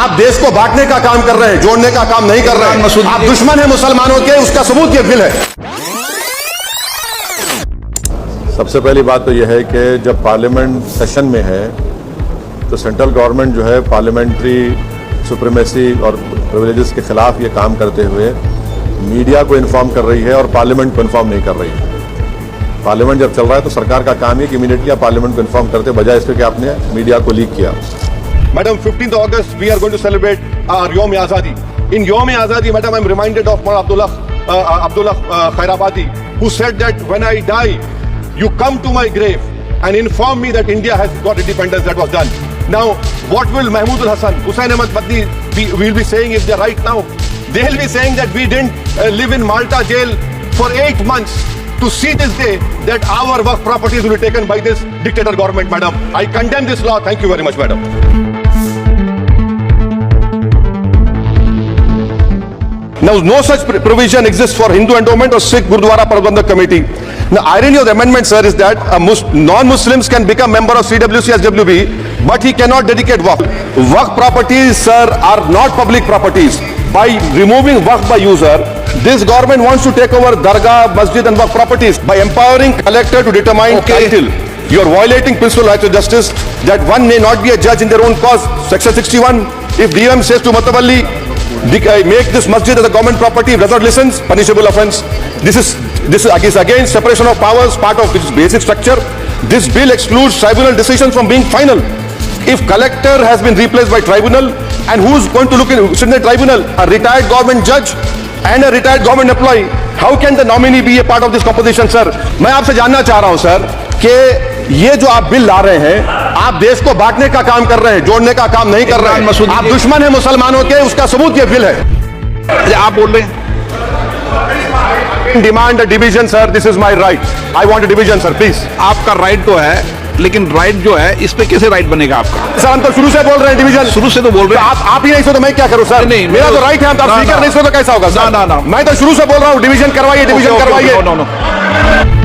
आप देश को बांटने का काम कर रहे हैं, जोड़ने का काम नहीं कर रहे हैं। आप दुश्मन हैं मुसलमानों के, उसका सबूत ये बिल है। सबसे पहली बात तो यह है कि जब पार्लियामेंट सेशन में है तो सेंट्रल गवर्नमेंट जो है पार्लियामेंट्री सुप्रीमेसी और प्रिविलेजेस के खिलाफ ये काम करते हुए मीडिया को इन्फॉर्म कर रही है और पार्लियामेंट को इन्फॉर्म नहीं कर रही है। पार्लियामेंट जब चल रहा है तो सरकार का काम है कि इमीडिएटली आप पार्लियामेंट को इन्फॉर्म करते बजाय इसके कि आपने मीडिया को लीक किया। Madam, 15th August, we are going to celebrate our Yom-e-Azadi. In Yom-e-Azadi, Madam, I'm reminded of Mullah Abdullah Khairabadi, who said that when I die, you come to my grave and inform me that India has got independence. That was done. Now, what will Mahmood al-Hasan, Hussain Ahmad Madni will be saying if they're right now? They'll be saying that we didn't live in Malta jail for 8 months to see this day that our work properties will be taken by this dictator government, Madam. I condemn this law. Thank you very much, Madam. Now, no such provision exists for Hindu Endowment or Sikh Gurdwara Prabandhak Committee. The irony of the amendment, sir, is that non-Muslims can become member of CWC as WB, but he cannot dedicate waqf. Waqf properties, sir, are not public properties. By removing waqf by user, this government wants to take over dargah, masjid and waqf properties by empowering collector to determine title. You are violating principal rights of justice that one may not be a judge in their own cause. Section 61, if DM says to Matawalli, make this masjid as a government property, if does not listens, punishable offence. This is again separation of powers, part of its basic structure. This bill excludes tribunal decisions from being final. If collector has been replaced by tribunal, and who's going to sit in the tribunal? A retired government judge and a retired government employee. How can the nominee be a part of this composition, sir? मैं आपसे जानना चाह रहा हूं, sir, कि ये जो आप बिल ला रहे हैं, आप देश को बांटने का काम कर रहे हैं, जोड़ने का काम नहीं कर रहे हैं। आप दुश्मन हैं मुसलमानों के, उसका सबूत ये बिल है। आप बोल रहे हैं demand division, sir, this is my right. I want division, sir, please. आपका राइट तो है, लेकिन राइट जो है इस पे कैसे राइट बनेगा आपका? सर, हम तो शुरू से बोल रहे हैं डिवीजन। शुरू से तो बोल रहे हैं आप ही नहीं सो तो मैं क्या करूं, सर? नहीं, मेरा तो राइट है। आप स्पीकर नहीं सो तो कैसा होगा, सर? ना, मैं तो शुरू से बोल रहा हूं डिवीजन करवाइए, डिवीजन करवाइए।